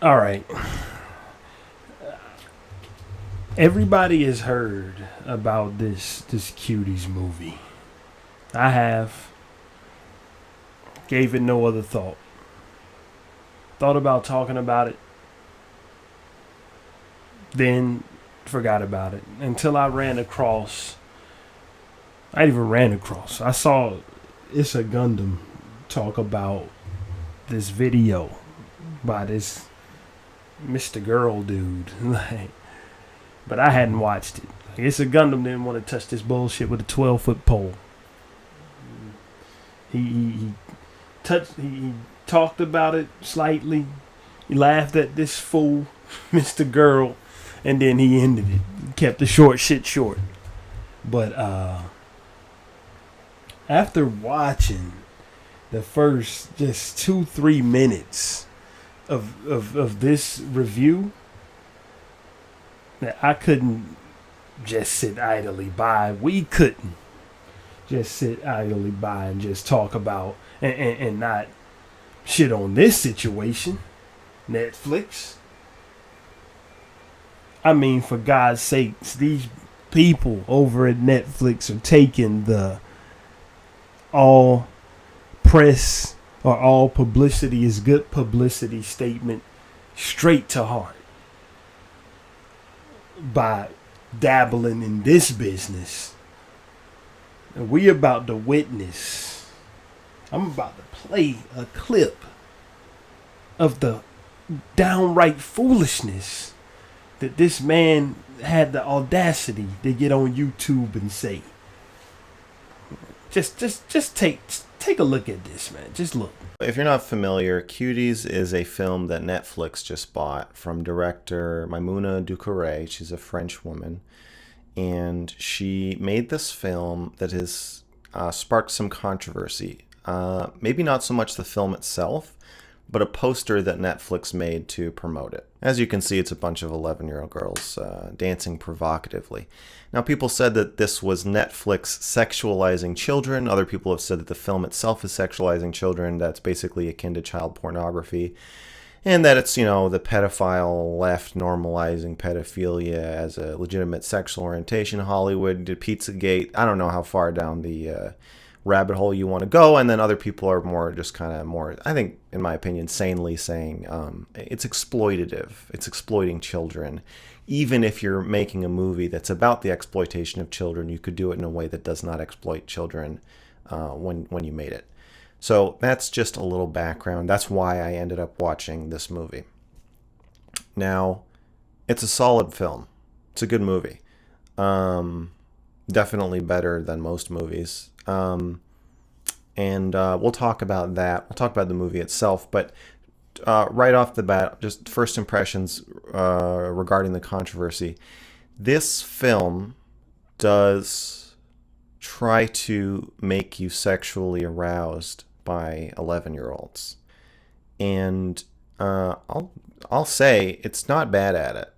All right. Everybody has heard about this Cuties movie. I have. Gave it no other thought. Thought about talking about it, then forgot about it until I ran across. I even ran across. I saw It's a Gundam talk about this video by this Mr. Girl dude. But I hadn't watched it. It's a Gundam didn't want to touch this bullshit with a 12-foot pole. He touched. He talked about it slightly. He laughed at this fool, Mr. Girl, and then he ended it. Kept the short shit short. But after watching the first just 2-3 minutes of this review, that I couldn't just sit idly by. We couldn't just sit idly by and just talk about and not shit on this situation. Netflix. I mean, for God's sakes, these people over at Netflix are taking the all press or all publicity is good publicity statement straight to heart by dabbling in this business. And we about to witness. I'm about to play a clip of the downright foolishness that this man had the audacity to get on YouTube and say. Just take a look at this, man. Just look. If you're not familiar, Cuties is a film that Netflix just bought from director Maimouna Doucouré. She's a French woman. And she made this film that has sparked some controversy. Maybe not so much the film itself, but a poster that Netflix made to promote it. As you can see, it's a bunch of 11-year-old girls dancing provocatively. Now, people said that this was Netflix sexualizing children. Other people have said that the film itself is sexualizing children. That's basically akin to child pornography. And that it's, the pedophile left normalizing pedophilia as a legitimate sexual orientation. Hollywood, Pizzagate. I don't know how far down the rabbit hole you want to go. And then other people are more just kind of more, I think, in my opinion, sanely saying it's exploitative. It's exploiting children. Even if you're making a movie that's about the exploitation of children, you could do it in a way that does not exploit children when you made it. So that's just a little background. That's why I ended up watching this movie. Now, it's a solid film. It's a good movie. Definitely better than most movies. And we'll talk about that. We'll talk about the movie itself. But right off the bat, just first impressions regarding the controversy. This film does try to make you sexually aroused by 11-year-olds. And I'll say it's not bad at it.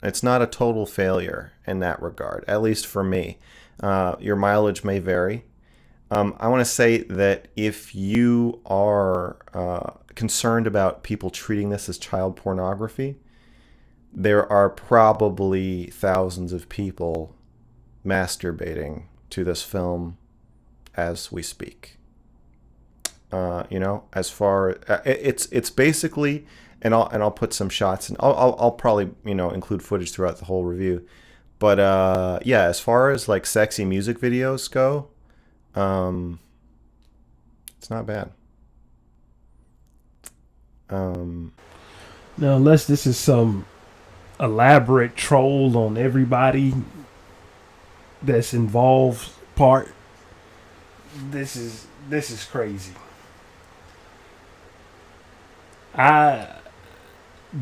It's not a total failure in that regard, at least for me. Your mileage may vary. I want to say that if you are concerned about people treating this as child pornography, there are probably thousands of people masturbating to this film as we speak. As far it's basically, and I'll put some shots, and I'll probably include footage throughout the whole review. But yeah, as far as like sexy music videos go, it's not bad. Now, unless this is some elaborate troll on everybody that's involved part, this is crazy. I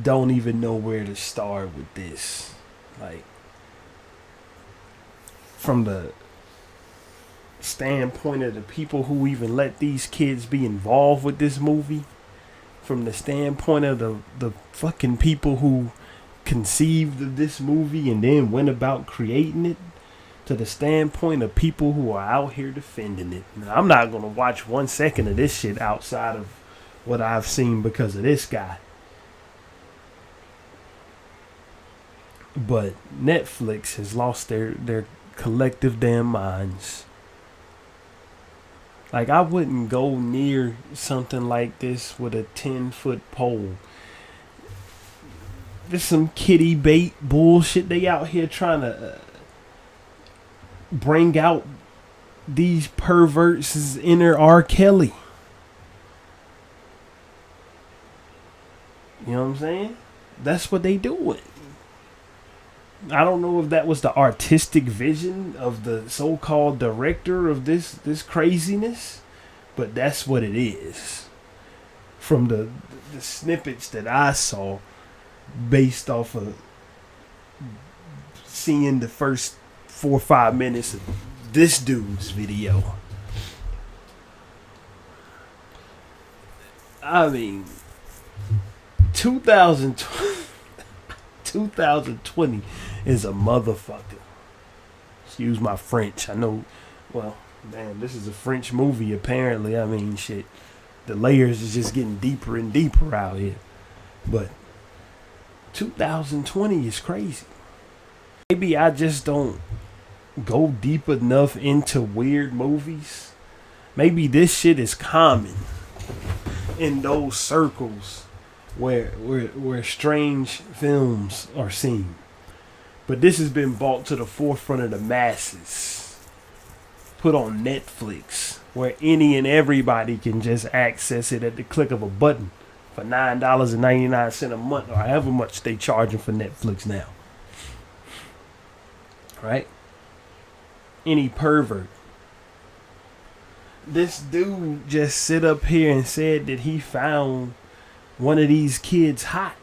don't even know where to start with this. Like, from the standpoint of the people who even let these kids be involved with this movie, from the standpoint of the fucking people who conceived of this movie and then went about creating it, to the standpoint of people who are out here defending it. Now, I'm not going to watch 1 second of this shit outside of what I've seen because of this guy. But Netflix has lost their collective damn minds. Like, I wouldn't go near something like this with a 10-foot pole. There's some kitty bait bullshit. They out here trying to bring out these perverts' inner R. Kelly. You know what I'm saying? That's what they doing. I don't know if that was the artistic vision of the so-called director of this craziness, but that's what it is. From the snippets that I saw, based off of seeing the first 4 or 5 minutes of this dude's video. I mean, 2020 is a motherfucker. Excuse my French. I know, well, man, this is a French movie apparently. I mean, shit, the layers is just getting deeper and deeper out here. But 2020 is crazy. Maybe I just don't go deep enough into weird movies. Maybe this shit is common in those circles where strange films are seen. But this has been brought to the forefront of the masses. Put on Netflix, where any and everybody can just access it at the click of a button for $9.99 a month, or however much they charging for Netflix now. Right? Any pervert. This dude just sit up here and said that he found one of these kids hot.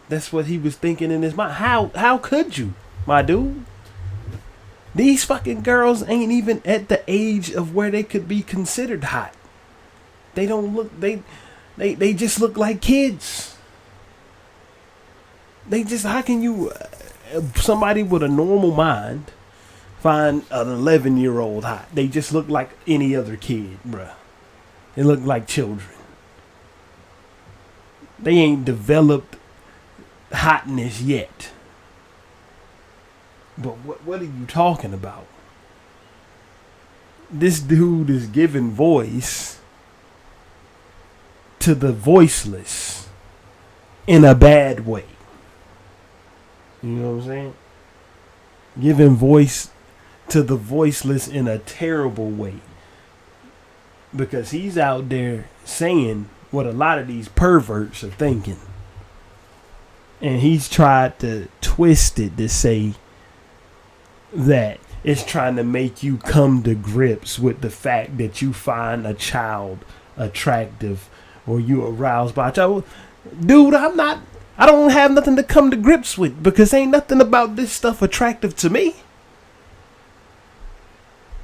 That's what he was thinking in his mind. How could you, my dude? These fucking girls ain't even at the age of where they could be considered hot. They don't look, they just look like kids. They just, how can you, somebody with a normal mind, find an 11-year-old hot? They just look like any other kid, bruh. They look like children. They ain't developed hotness yet. But what are you talking about? This dude is giving voice to the voiceless in a bad way. You know what I'm saying? Giving voice to the voiceless in a terrible way. Because he's out there saying what a lot of these perverts are thinking. And he's tried to twist it to say that it's trying to make you come to grips with the fact that you find a child attractive or you aroused by a child. Dude, I don't have nothing to come to grips with, because ain't nothing about this stuff attractive to me.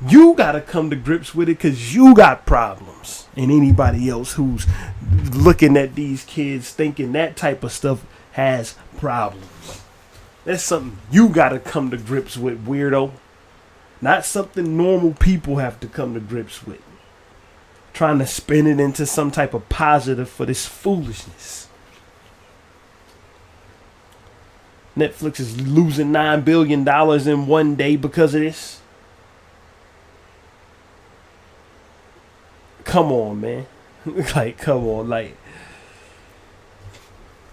You gotta come to grips with it because you got problems. And anybody else who's looking at these kids thinking that type of stuff has problems. That's something you gotta come to grips with, weirdo. Not something normal people have to come to grips with. Trying to spin it into some type of positive for this foolishness. Netflix is losing $9 billion in one day because of this. Come on, man. Like, come on. Like,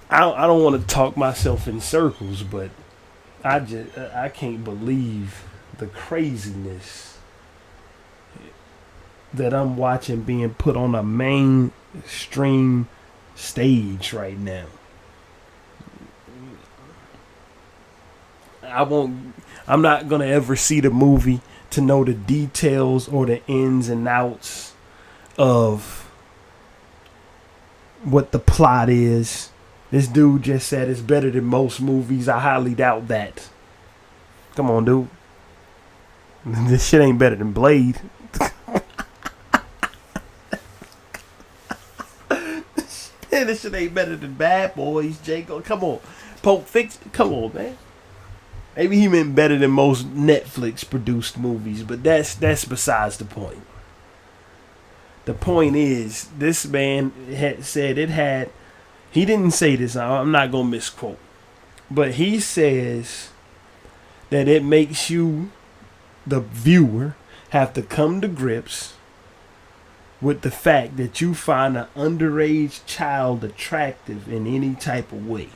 I don't want to talk myself in circles, but I can't believe the craziness that I'm watching being put on a mainstream stage right now. I'm not gonna ever see the movie to know the details or the ins and outs of what the plot is. This dude just said it's better than most movies. I highly doubt that. Come on, dude. This shit ain't better than Blade. This shit ain't better than Bad Boys, Jacob. Come on. Pulp Fiction. Come on, man. Maybe he meant better than most Netflix produced movies, but that's besides the point. The point is, this man had said it had, he didn't say this, I'm not going to misquote, but he says that it makes you, the viewer, have to come to grips with the fact that you find an underage child attractive in any type of way.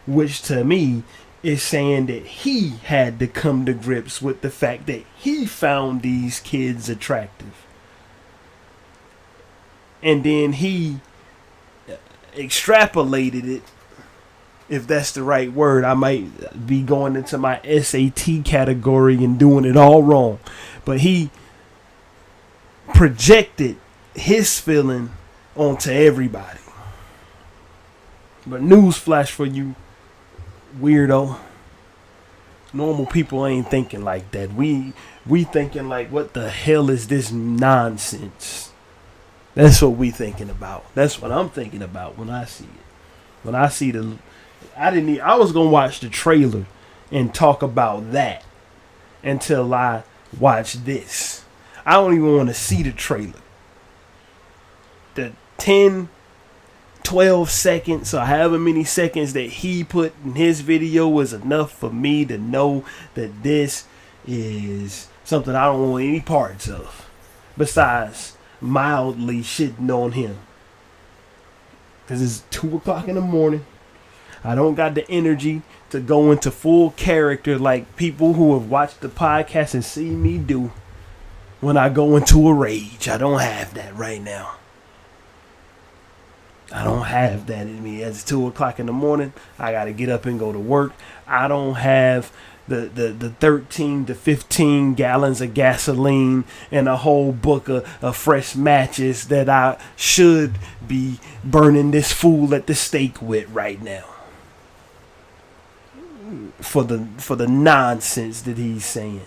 Which to me is saying that he had to come to grips with the fact that he found these kids attractive. And then he extrapolated it, if that's the right word. I might be going into my SAT category and doing it all wrong. But he projected his feeling onto everybody. But newsflash for you, weirdo. Normal people ain't thinking like that. We thinking like, what the hell is this nonsense? That's what we thinking about. That's what I'm thinking about when I see it. When I see I was gonna watch the trailer and talk about that until I watch this. I don't even want to see the trailer. The 10, 12 seconds or however many seconds that he put in his video was enough for me to know that this is something I don't want any parts of. Besides mildly shitting on him. Because it's 2 o'clock in the morning. I don't got the energy to go into full character like people who have watched the podcast and seen me do when I go into a rage. I don't have that right now. I don't have that in me. It's 2 o'clock in the morning. I got to get up and go to work. I don't have the 13 to 15 gallons of gasoline and a whole book of fresh matches that I should be burning this fool at the stake with right now. For the nonsense that he's saying.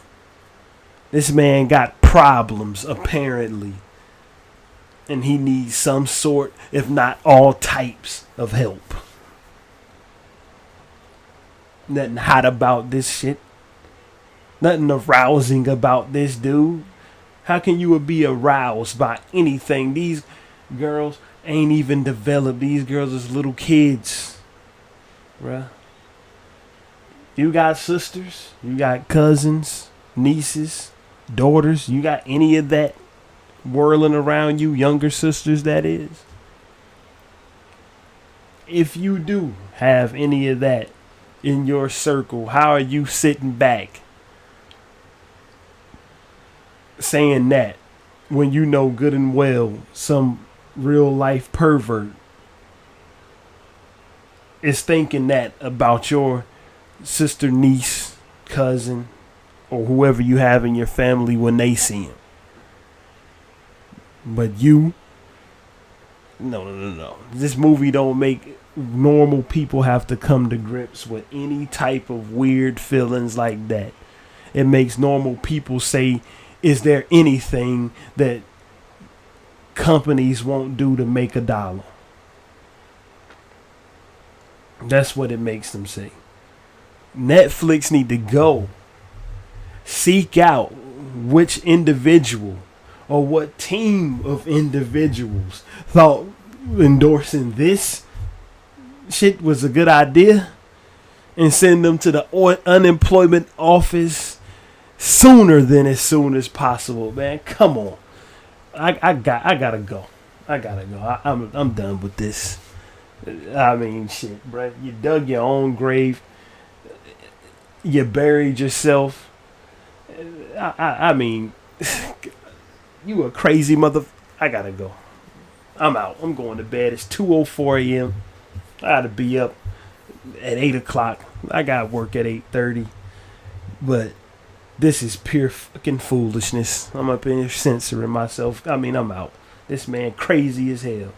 This man got problems, apparently. And he needs some sort, if not all types, of help. Nothing hot about this shit. Nothing arousing about this dude. How can you be aroused by anything? These girls ain't even developed. These girls is little kids. Bruh. You got sisters. You got cousins, nieces, daughters. You got any of that whirling around you? Younger sisters, that is. If you do have any of that in your circle, how are you sitting back saying that when you know good and well some real life pervert is thinking that about your sister, niece, cousin, or whoever you have in your family when they see him? But you, no. This movie don't make normal people have to come to grips with any type of weird feelings like that. It makes normal people say, is there anything that companies won't do to make $1? That's what it makes them say. Netflix need to go seek out which individual or what team of individuals thought endorsing this shit was a good idea and send them to the unemployment office sooner than as soon as possible. Man, come on. I gotta go. I'm done with this. I mean, shit, bro. You dug your own grave. You buried yourself. I mean, you a crazy mother. I gotta go. I'm out. I'm going to bed. It's 2:04 a.m. I gotta be up at 8 o'clock. I got work at 8:30. But this is pure fucking foolishness. I'm up in here censoring myself. I mean, I'm out. This man crazy as hell.